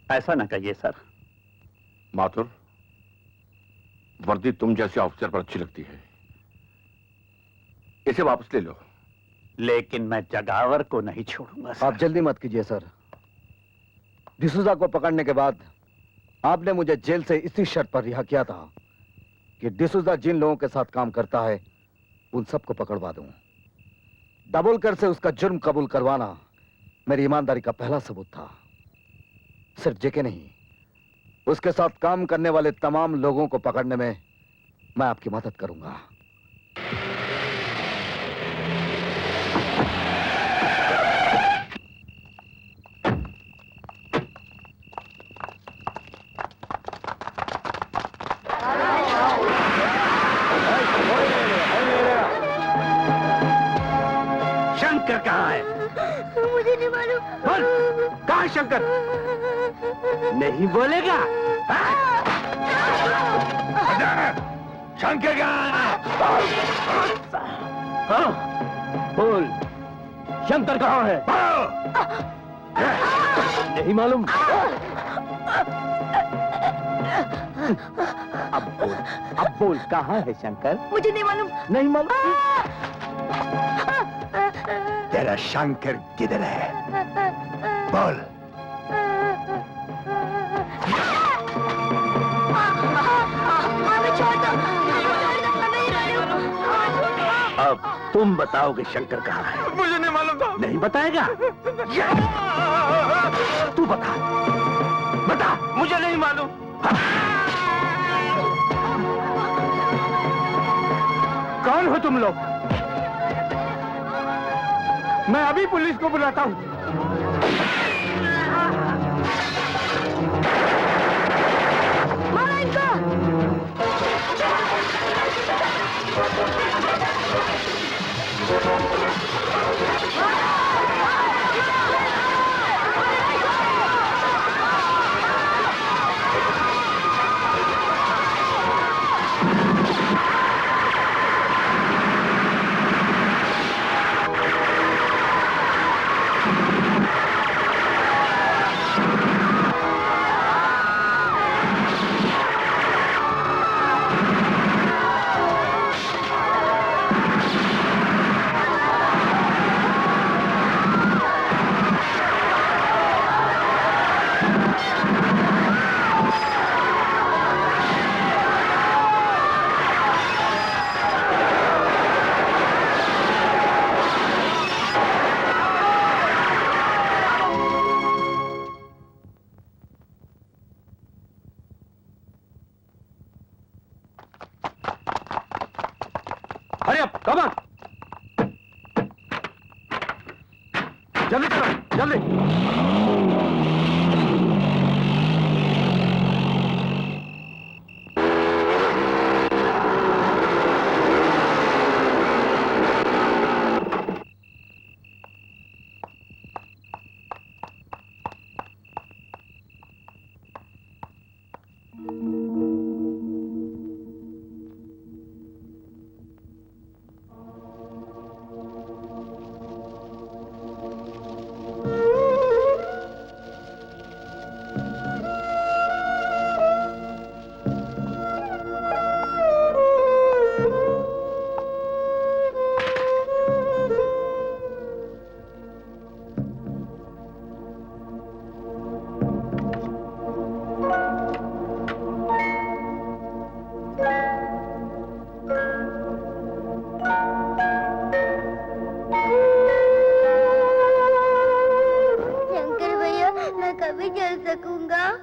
ऐसा ना कहिए सर। माथुर, वर्दी तुम जैसे ऑफिसर पर अच्छी लगती है, इसे वापस ले लो। लेकिन मैं जगावर को नहीं छोड़ूंगा सर। आप जल्दी मत कीजिए सर। डिसूजा को पकड़ने के बाद आपने मुझे जेल से इसी शर्त पर रिहा किया था कि डिसूजा जिन लोगों के साथ काम करता है उन सबको पकड़वा दूं। दाभोलकर से उसका जुर्म कबूल करवाना मेरी ईमानदारी का पहला सबूत था। सिर्फ जेके नहीं, उसके साथ काम करने वाले तमाम लोगों को पकड़ने में मैं आपकी मदद करूंगा। शंकर कहाँ है? मुझे नहीं मालूम। बोल, कहाँ है शंकर? नहीं बोलेगा? शंकर कहाँ है? हाँ, बोल, शंकर कहाँ है? नहीं मालूम? अब बोल कहाँ है शंकर? मुझे नहीं मालूम। नहीं मालूम? तेरा शंकर किधर है? बोल। अब तुम बताओगे शंकर कहाँ है? मुझे नहीं मालूम था। नहीं बताएगा? तू बता, बता। मुझे नहीं मालूम। कौन हो तुम लोग? मैं अभी पुलिस को बुलाता हूँ। मारो इनको। Hurry up, come on. जल्दी करो, जल्दी।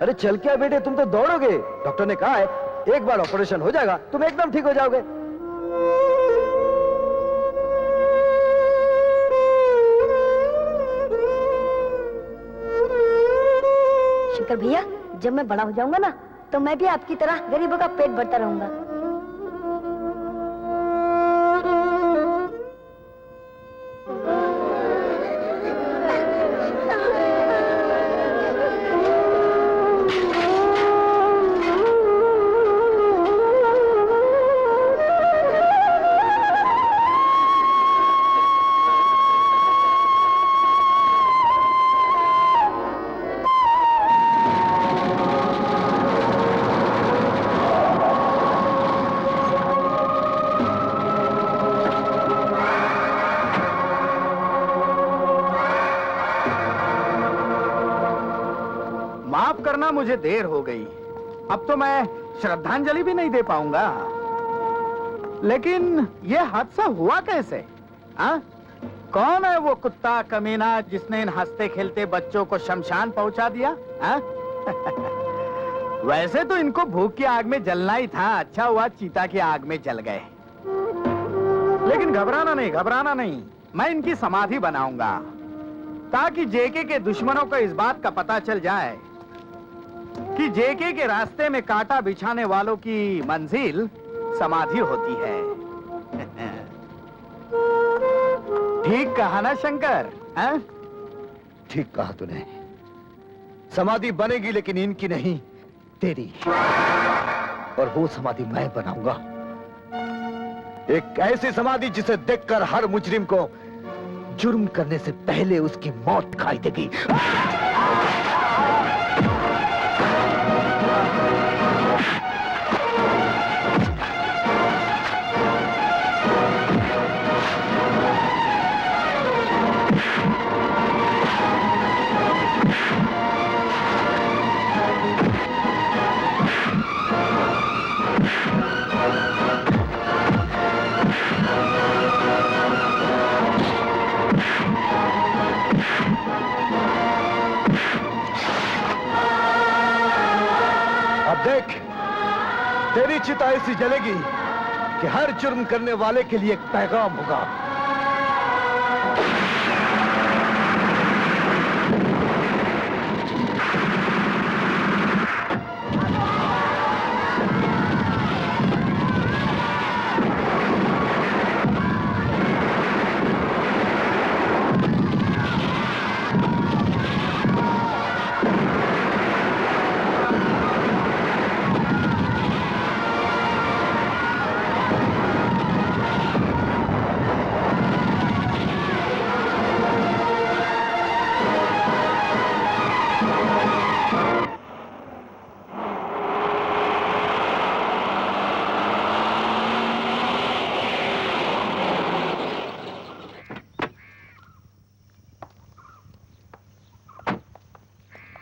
अरे चल क्या बेटे, तुम तो दौड़ोगे। डॉक्टर ने कहा है एक बार ऑपरेशन हो जाएगा तुम एकदम ठीक हो जाओगे। शंकर भैया, जब मैं बड़ा हो जाऊंगा ना तो मैं भी आपकी तरह गरीबों का पेट भरता रहूंगा। माफ करना, मुझे देर हो गई। अब तो मैं श्रद्धांजलि भी नहीं दे पाऊंगा। लेकिन ये हादसा हुआ कैसे? हाँ? कौन है वो कुत्ता कमीना जिसने इन हंसते खेलते बच्चों को शमशान पहुंचा दिया? हाँ? वैसे तो इनको भूख की आग में जलना ही था, अच्छा हुआ चीता की आग में जल गए। लेकिन घबराना नहीं, मैं इनकी समाधि बनाऊंगा ताकि जेके के दुश्मनों को इस बात का पता चल जाए कि जेके के रास्ते में कांटा बिछाने वालों की मंजिल समाधि होती है। ठीक कहा ना शंकर? हाँ? ठीक कहा तूने। समाधि बनेगी लेकिन इनकी नहीं, तेरी। और वो समाधि मैं बनाऊंगा, एक ऐसी समाधि जिसे देखकर हर मुजरिम को जुर्म करने से पहले उसकी मौत दिखाई देगी। देख, तेरी चिता ऐसी जलेगी कि हर जुर्म करने वाले के लिए एक पैगाम होगा।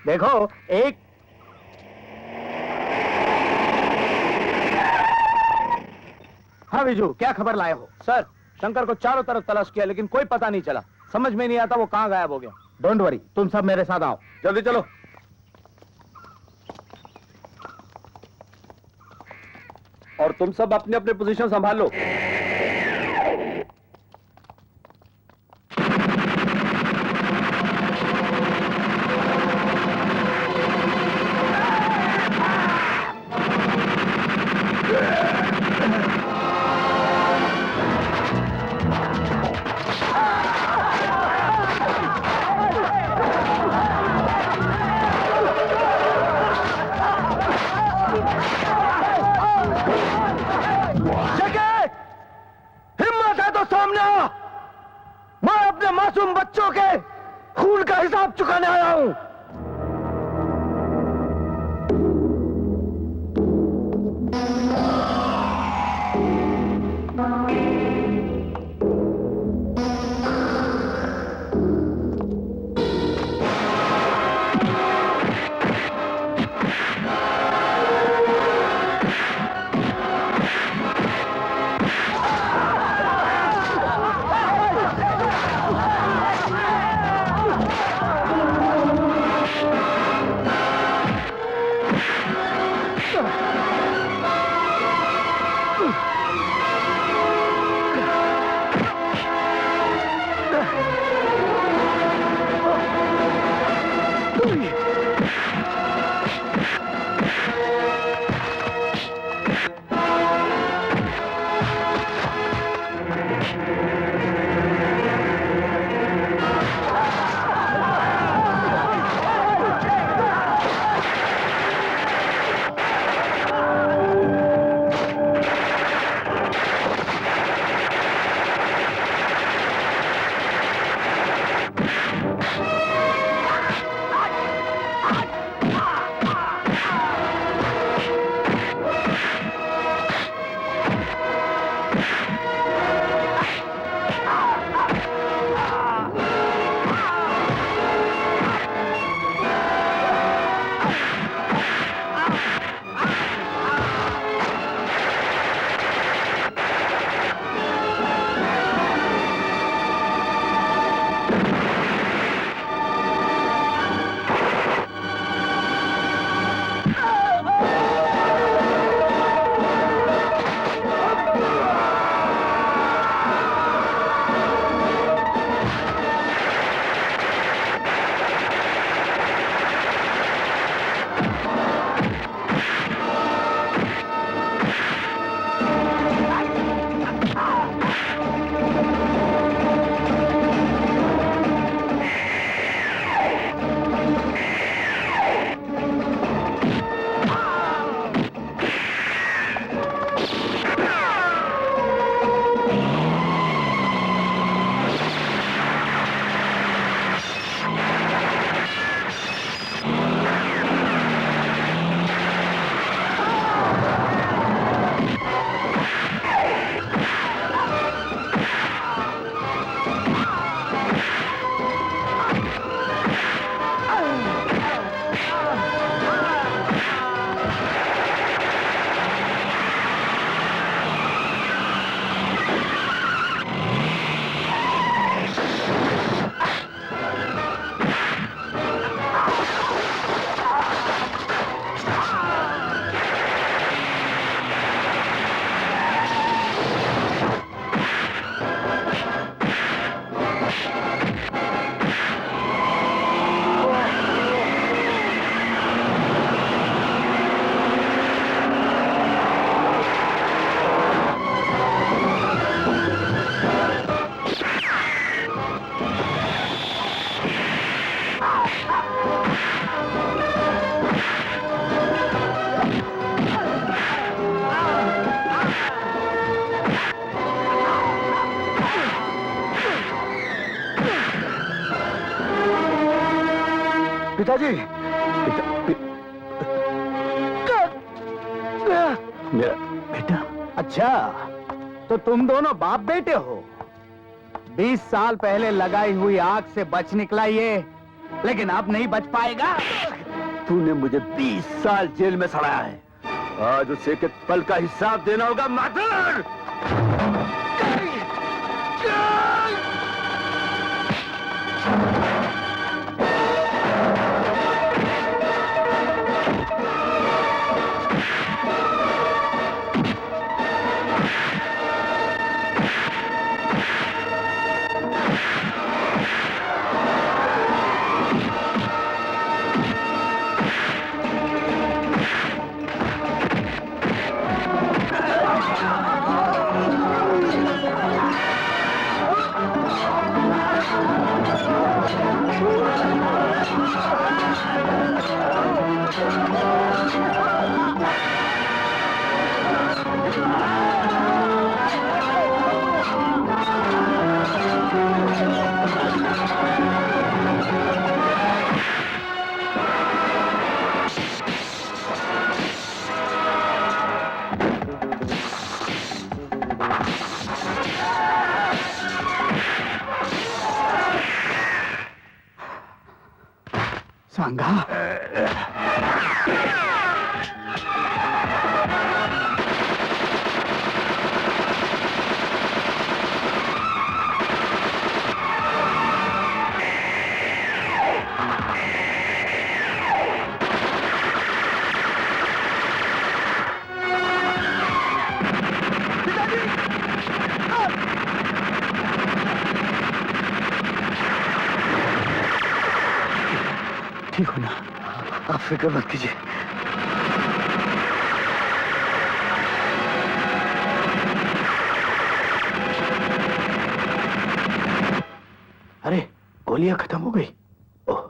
देखो, एक हाँ विजू, क्या खबर लाए हो? सर, शंकर को चारों तरफ तलाश किया लेकिन कोई पता नहीं चला। समझ में नहीं आता वो कहाँ गायब हो गया। डोंट वरी, तुम सब मेरे साथ आओ। जल्दी चलो। और तुम सब अपने अपने पोजीशन संभाल लो। मैं अपने मासूम बच्चों के खून का हिसाब चुकाने आया हूं। पिताजी मेरा बेटा। अच्छा, तो तुम दोनों बाप बेटे हो। 20 साल पहले लगाई हुई आग से बच निकला ये, लेकिन अब नहीं बच पाएगा। तूने मुझे 20 साल जेल में सड़ाया है, आज उसे एक पल का हिसाब देना होगा माधुर। सांगा, ठीक हो ना? आप फिक्र मत कीजिए। अरे गोलियां खत्म हो गई। ओह,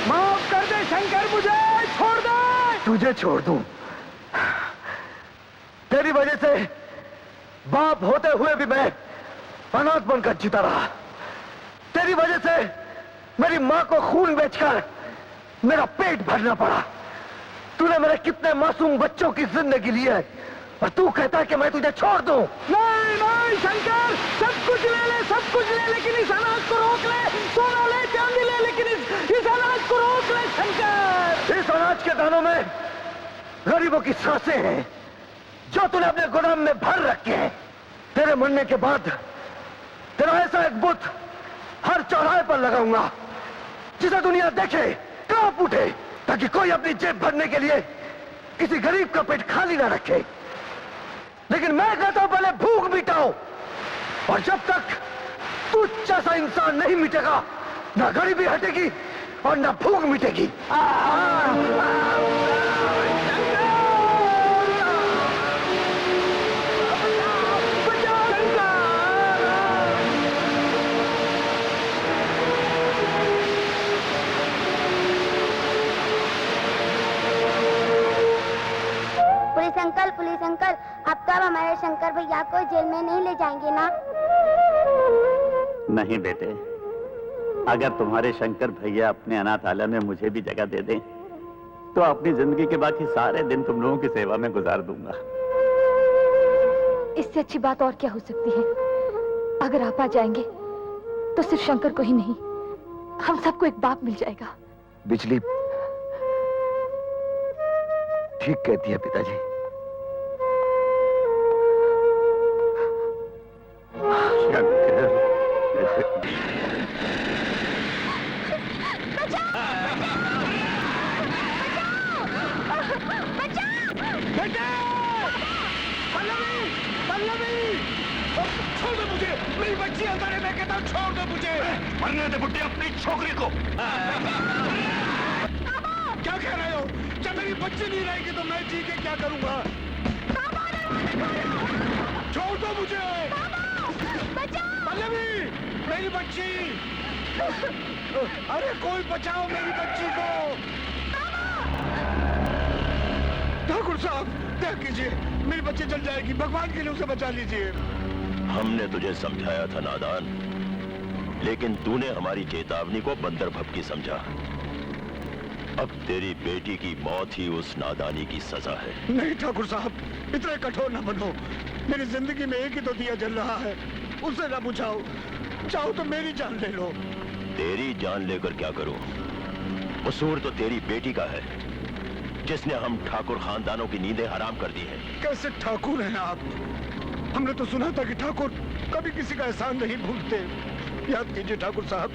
माफ कर दे शंकर, मुझे छोड़ दे। तुझे छोड़ दूं? तेरी वजह से बाप होते हुए भी मैं अनाथ बनकर जीता रहा। तेरी वजह से मेरी मां को खून बेचकर मेरा पेट भरना पड़ा। तूने मेरे कितने मासूम बच्चों की जिंदगी ली है और तू कहता है कि मैं तुझे छोड़ दूं? नहीं नहीं शंकर, सब कुछ ले ले, सब कुछ ले, लेकिन इस अनाज को रोक ले। सोना ले, चांदी ले, लेकिन इस अनाज को रोक ले शंकर। इस अनाज के दानों में गरीबों की सांसें हैं जो तूने अपने गोदाम में भर रखे हैं। तेरे मरने के बाद तेरा ऐसा एक बुत हर चौराहे पर लगाऊंगा जिसे दुनिया देखे, कांप उठे, ताकि कोई अपनी जेब भरने के लिए किसी गरीब का पेट खाली ना रखे। लेकिन मैं कहता हूं पहले भूख मिटाओ, और जब तक तू जैसा इंसान नहीं मिटेगा ना गरीबी हटेगी और ना भूख मिटेगी। पुलिस अंकल, अब तब हमारे शंकर भैया को जेल में नहीं ले जाएंगे ना? नहीं बेटे, अगर तुम्हारे शंकर भैया अपने अनाथालय में मुझे भी जगह दे दें तो अपनी जिंदगी के बाकी सारे दिन तुम लोगों की सेवा में गुजार दूंगा। इससे अच्छी बात और क्या हो सकती है? अगर आप आ जाएंगे तो सिर्फ शंकर को ही नहीं, हम सबको एक बाप मिल जाएगा। बिजली ठीक कहती है पिताजी। छोड़ दो मुझे, मेरी बच्ची अंदर है, मैं कहता हूँ छोड़ दो मुझे। मरने दे बुड्ढे अपनी छोकरी को। क्या कह रहे हो? जब मेरी बच्ची नहीं रहेगी तो मैं जी के क्या करूंगा? छोड़ दो मुझे। पल्लवी, मेरी बच्ची। अरे कोई बचाओ मेरी बच्ची को। ठाकुर साहब, क्या कीजिए, मेरी बच्ची चल जाएगी, भगवान के लिए उसे बचा लीजिए। हमने तुझे समझाया था नादान, लेकिन तूने हमारी चेतावनी को बंदर भपकी समझा। अब तेरी बेटी की मौत ही उस नादानी की सजा है। नहीं ठाकुर साहब, इतने कठोर न बनो। मेरी जिंदगी में एक ही तो दिया जल रहा है, उसे न बुझाओ। चाहो तो मेरी जान ले लो। तेरी जान लेकर क्या करूं? कसूर तो तेरी बेटी का है, जिसने हम ठाकुर खानदानों की नींदें हराम कर दी हैं। कैसे ठाकुर हैं आप? हमने तो सुना था कि ठाकुर कभी किसी का एहसान नहीं भूलते। याद कीजिए ठाकुर साहब,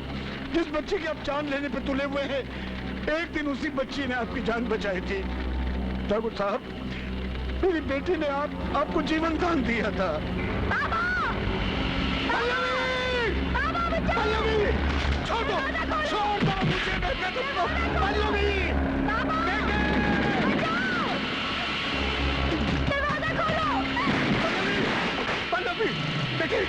जिस बच्ची की आप जान लेने पे तुले हुए हैं, एक दिन उसी बच्ची ने आपकी जान बचाई थी। ठाकुर साहब, मेरी बेटी ने आपको जीवन दान दिया था। पल्लवी, छोड़ दो मुझे, मैं तुमको। पल्लवी, पल्लवी, देखिए।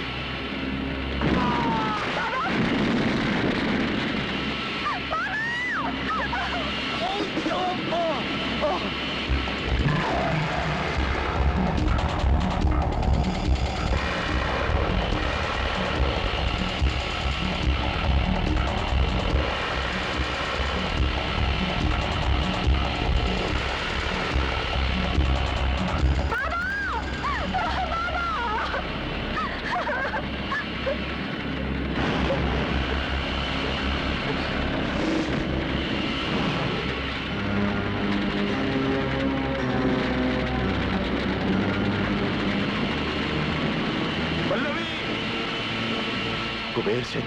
कुबेर सिंह,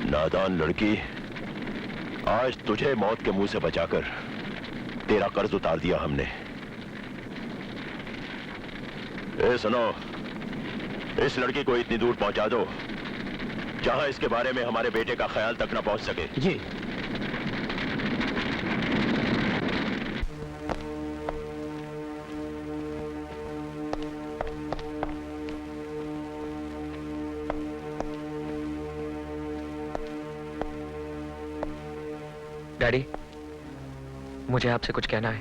नादान लड़की, आज तुझे मौत के मुंह से बचाकर तेरा कर्ज उतार दिया हमने। ए सुनो, इस लड़की को इतनी दूर पहुंचा दो जहां इसके बारे में हमारे बेटे का ख्याल तक न पहुंच सके। जी। डैडी, मुझे आपसे कुछ कहना है।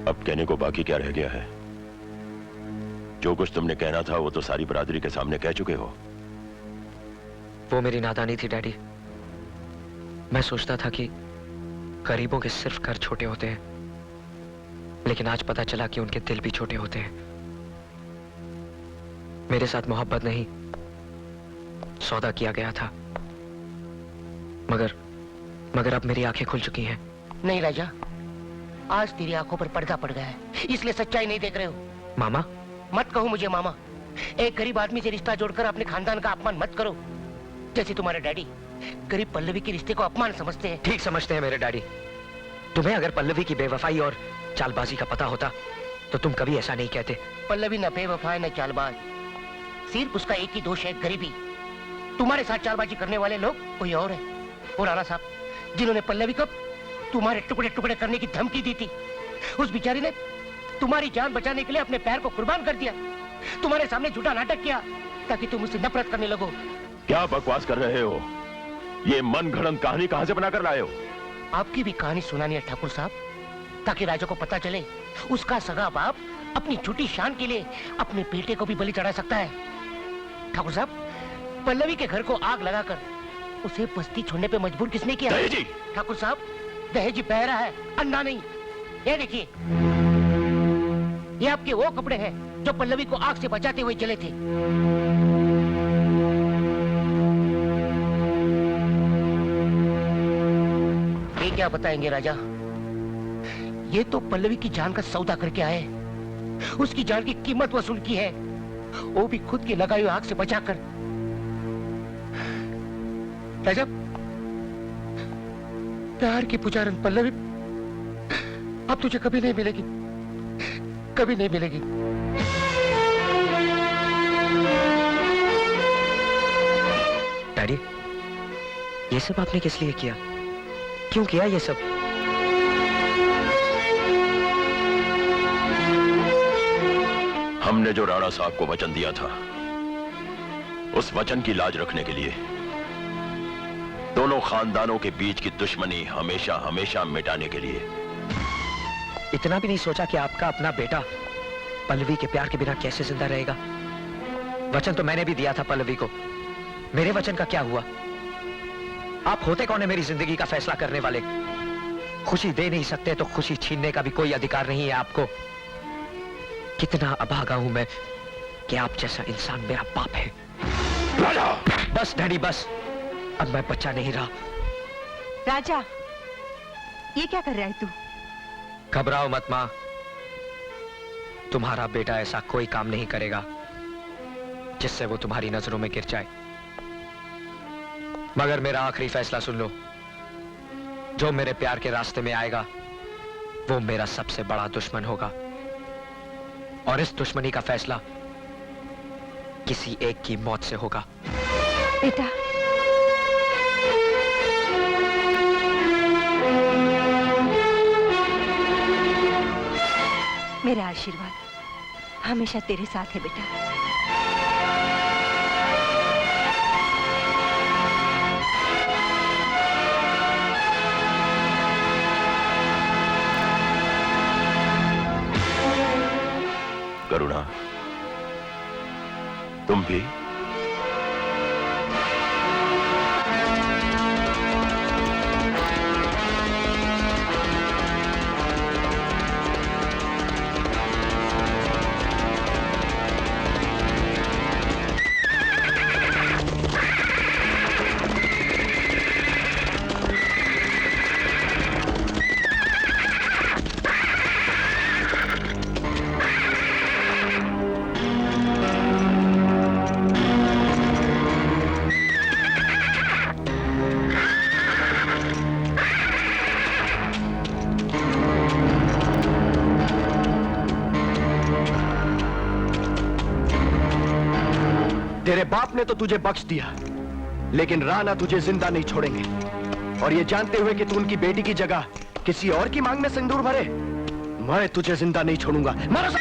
अब कहने को बाकी क्या रह गया है? जो कुछ तुमने कहना था वो तो सारी बरादरी के सामने कह चुके हो। वो मेरी नादानी थी डैडी। मैं सोचता था कि गरीबों के सिर्फ घर छोटे होते हैं, लेकिन आज पता चला कि उनके दिल भी छोटे होते हैं। मेरे साथ मोहब्बत नहीं, सौदा किया गया था। मगर अब मेरी आंखें खुल चुकी हैं। नहीं राजा, आज तेरी आंखों पर पर्दा पड़ गया है, इसलिए सच्चाई नहीं देख रहे हो। मामा? मत कहो मुझे मामा। एक गरीब आदमी से रिश्ता जोड़कर अपने खानदान का अपमान मत करो। जैसे तुम्हारे डैडी गरीब पल्लवी के रिश्ते को अपमान समझते हैं। ठीक समझते हैं मेरे डैडी। तुम्हें अगर पल्लवी की बेवफाई और चालबाजी का पता होता तो तुम कभी ऐसा नहीं कहते। पल्लवी न बेवफा है न चालबाज, सिर्फ उसका एक ही दोष है, गरीबी। तुम्हारे साथ चालबाजी करने वाले लोग कोई और है, वो राणा साहब, जिन्होंने पल्लवी को तुम्हारे टुकड़े टुकड़े करने की धमकी दी थी। उस बेचारी ने तुम्हारी जान बचाने के लिए अपने पैर को कुर्बान कर दिया, तुम्हारे सामने झूठा नाटक किया ताकि तुम उससे नफरत करने लगो। क्या बकवास कर रहे हो? ये मन घड़ंत कहानी कहां से बनाकर लाए हो? आपकी भी कहानी सुनानी है ठाकुर साहब, ताकि राजा को पता चले उसका सगा बाप अपनी छोटी शान के लिए अपने बेटे को भी बलि चढ़ा सकता है। ठाकुर साहब, पल्लवी के घर को आग लगाकर उसे बस्ती छोड़ने पे मजबूर किसने किया? दहेजी। ठाकुर साहब, दहेजी बह रहा है, अंधा नहीं। ये देखिए, ये आपके वो कपड़े हैं जो पल्लवी को आग से बचाते हुए जले थे। ये क्या बताएंगे राजा? ये तो पल्लवी की जान का सौदा करके आए, उसकी जान की कीमत वसूल की है, वो भी खुद की लगाई हुई आग से बचाकर। राजा, प्यार की पुजारन पल्लवी अब तुझे कभी नहीं मिलेगी, कभी नहीं मिलेगी। डैडी, ये सब आपने किस लिए किया? क्यों किया ये सब? हमने जो राणा साहब को वचन दिया था, उस वचन की लाज रखने के लिए, दोनों खानदानों के बीच की दुश्मनी हमेशा हमेशा मिटाने के लिए। इतना भी नहीं सोचा कि आपका अपना बेटा पल्लवी के प्यार के बिना कैसे जिंदा रहेगा? वचन तो मैंने भी दिया था पल्लवी को। मेरे वचन का क्या हुआ? आप होते कौन है मेरी जिंदगी का फैसला करने वाले? खुशी दे नहीं सकते तो खुशी छीनने का भी कोई अधिकार नहीं है आपको। कितना अभागा हूं मैं कि आप जैसा इंसान मेरा बाप है। राजा! बस डैडी बस, अब मैं बच्चा नहीं रहा। राजा, ये क्या कर रहा है तू? घबराओ मत मां, तुम्हारा बेटा ऐसा कोई काम नहीं करेगा जिससे वो तुम्हारी नजरों में गिर जाए। मगर मेरा आखिरी फैसला सुन लो, जो मेरे प्यार के रास्ते में आएगा वो मेरा सबसे बड़ा दुश्मन होगा, और इस दुश्मनी का फैसला किसी एक की मौत से होगा। बेटा, मेरा आशीर्वाद हमेशा तेरे साथ है बेटा। करुणा, तुम भी? तेरे बाप ने तो तुझे बख्श दिया, लेकिन राणा तुझे जिंदा नहीं छोड़ेंगे। और ये जानते हुए कि तू उनकी बेटी की जगह किसी और की मांग में सिंदूर भरे, मैं तुझे जिंदा नहीं छोड़ूंगा। मारो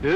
साथी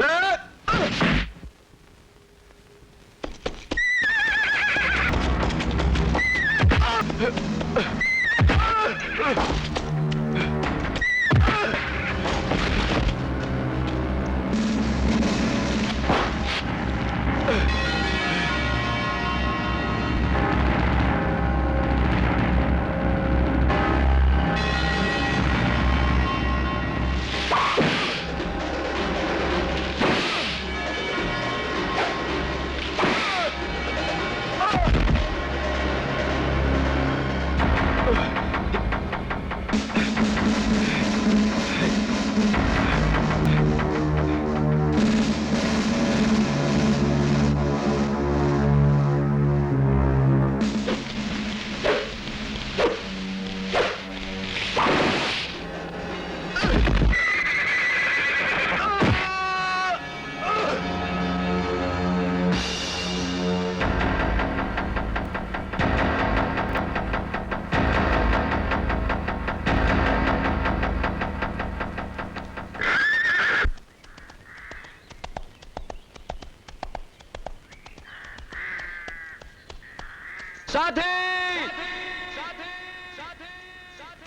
साथी साथी साथी साथी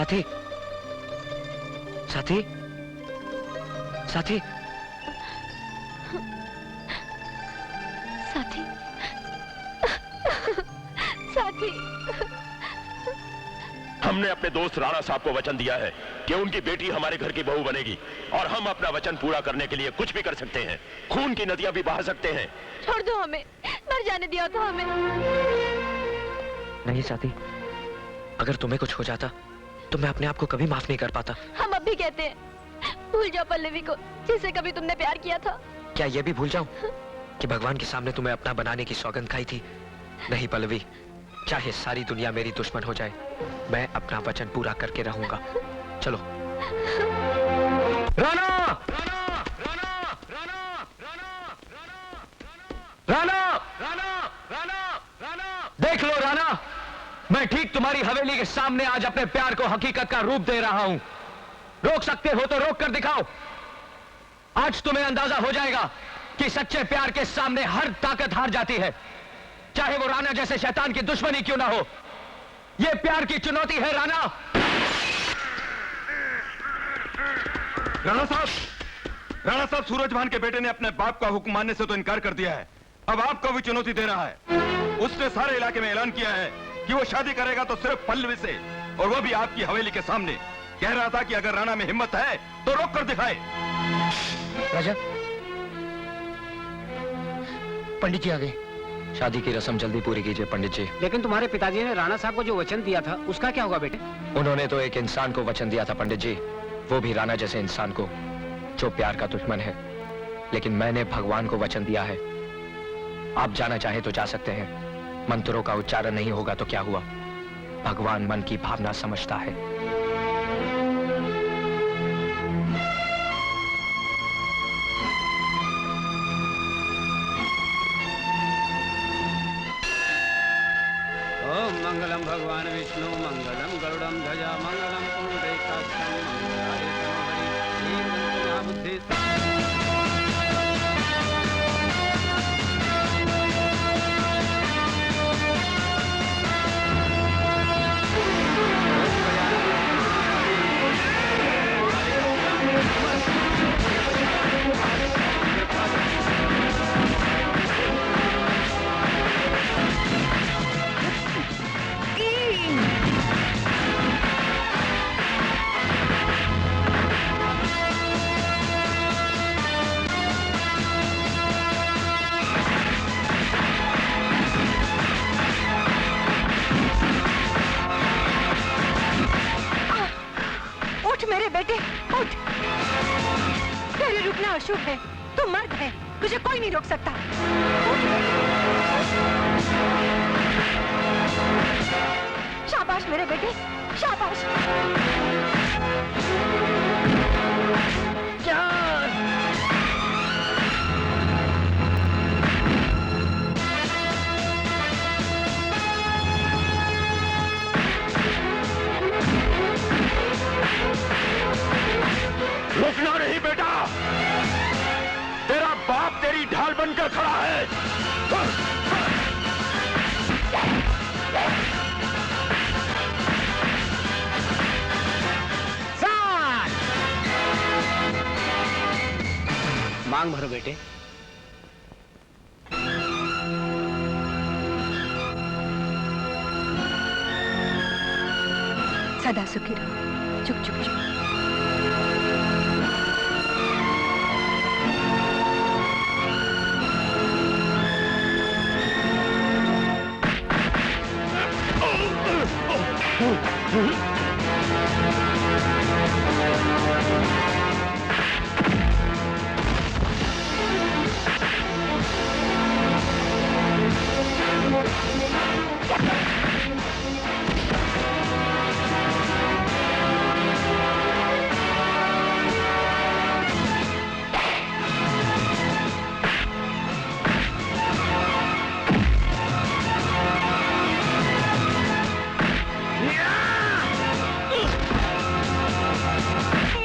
साथी साथी साथी साथी साथी साथी हमने अपने दोस्त राणा साहब को वचन दिया है कि उनकी बेटी हमारे घर की बहू बनेगी और हम अपना वचन पूरा करने के लिए कुछ भी कर सकते हैं। खून की नदियां भी बहा सकते हैं। छोड़ दो हमें, मर जाने दिया था हमें। नहीं साथी, अगर तुम्हें कुछ हो जाता तो मैं अपने आप को कभी माफ नहीं कर पाता। हम अब भी कहते हैं, भूल जाओ पल्लवी को जिसे कभी तुमने प्यार किया था। क्या ये भी भूल जाऊं कि भगवान के सामने तुम्हें अपना बनाने की सौगंध खाई थी? नहीं पल्लवी, चाहे सारी दुनिया मेरी दुश्मन हो जाए, मैं अपना वचन पूरा करके रहूंगा। चलो। राणा! राणा! देख लो राणा, मैं ठीक तुम्हारी हवेली के सामने आज अपने प्यार को हकीकत का रूप दे रहा हूं। रोक सकते हो तो रोक कर दिखाओ। आज तुम्हें अंदाजा हो जाएगा कि सच्चे प्यार के सामने हर ताकत हार जाती है, चाहे वो राणा जैसे शैतान की दुश्मनी क्यों ना हो। यह प्यार की चुनौती है राणा। राणा साहब, सूरज भान के बेटे ने अपने बाप का हुक्म मानने से तो इनकार कर दिया है, अब आपको भी चुनौती दे रहा है। उसने सारे इलाके में ऐलान किया है कि वो शादी करेगा तो सिर्फ पल्लवी से, और वो भी आपकी हवेली के सामने। कह रहा था कि अगर राणा में हिम्मत है तो रोक कर दिखाए। राजा, पंडित जी आ गए। शादी की रस्म जल्दी पूरी कीजिए पंडित जी। लेकिन तुम्हारे पिताजी ने राणा साहब को जो वचन दिया था उसका क्या होगा बेटे? उन्होंने तो एक इंसान को वचन दिया था पंडित जी, वो भी राणा जैसे इंसान को जो प्यार का दुश्मन है। लेकिन मैंने भगवान को वचन दिया है। आप जाना चाहे तो जा सकते हैं। मंत्रों का उच्चारण नहीं होगा तो क्या हुआ, भगवान मन की भावना समझता है। ओम मंगलम भगवान विष्णु मंगलम गरुड़म ध्वजा मंगलम पुंडरीकाक्षं मंगलाय तनोहरि श्रीं बुद्धि। मेरे बेटे उठ। तेरे रुकना अशुभ है, तू मर्द है, तुझे कोई नहीं रोक सकता। शाबाश मेरे बेटे, शाबाश। रुकना नहीं बेटा, तेरा बाप तेरी ढाल बनकर खड़ा है। मांग भरो बेटे। सदा सुखी रहो। चुप चुप चुप।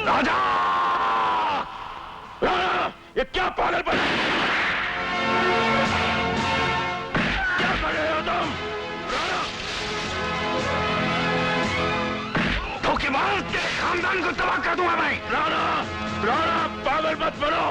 राजा! राणा! ये क्या पागलपन है? क्या कर रहे हो तुम? राणा! धोखेबाज के खानदान को तबाह कर दूंगा मैं। राणा! राणा, पागल मत बनो।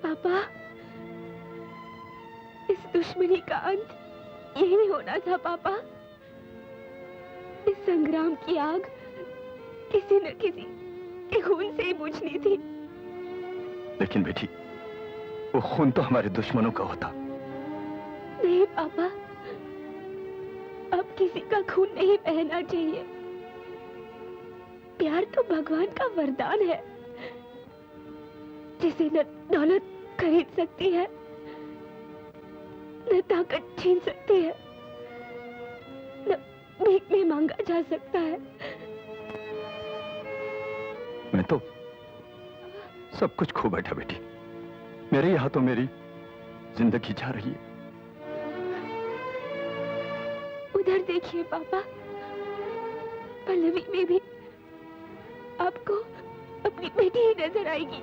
पापा, इस दुश्मनी का अंत यही होना था पापा। इस संग्राम की आग किसी न किसी के खून से ही बुझनी थी। लेकिन बेटी, वो खून तो हमारे दुश्मनों का होता। नहीं पापा, अब किसी का खून नहीं बहना चाहिए। प्यार तो भगवान का वरदान है, जिसे न दौलत खरीद सकती है, न ताकत छीन सकती है, न भीख में मांगा जा सकता है। मैं तो सब कुछ खो बैठा बेटी। मेरे यहाँ तो मेरी जिंदगी जा रही है। उधर देखिए पापा, पल्लवी में भी आपको अपनी बेटी ही नजर आएगी।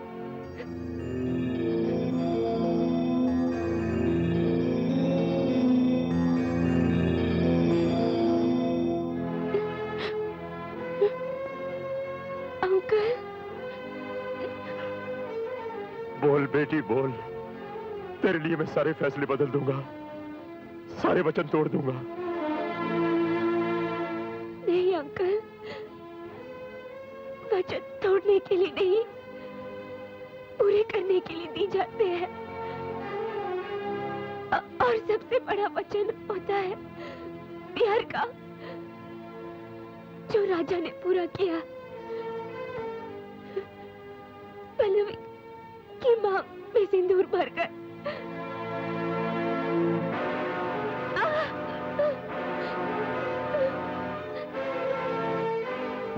अंकल, बोल बेटी बोल, तेरे लिए मैं सारे फैसले बदल दूंगा, सारे वचन तोड़ दूंगा। नहीं अंकल, वचन तोड़ने के लिए नहीं, पूरे करने के लिए दी जाते हैं। और सबसे बड़ा वचन होता है प्यार का, जो राजा ने पूरा किया। पल्लवी की मांग में सिंदूर भरकर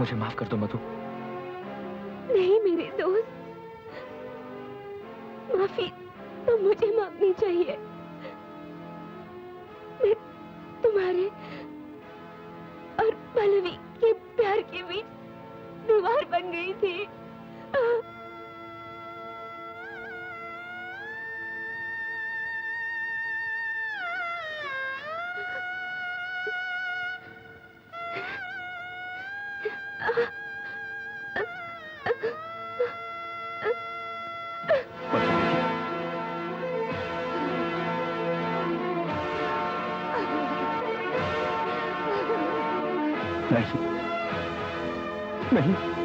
मुझे माफ कर दो मधु। नहीं मेरे दोस्त, माफी तो मुझे मांगनी चाहिए। तुम्हारे और पल्लवी के प्यार के बीच दीवार बन गई थी। नहीं, नहीं।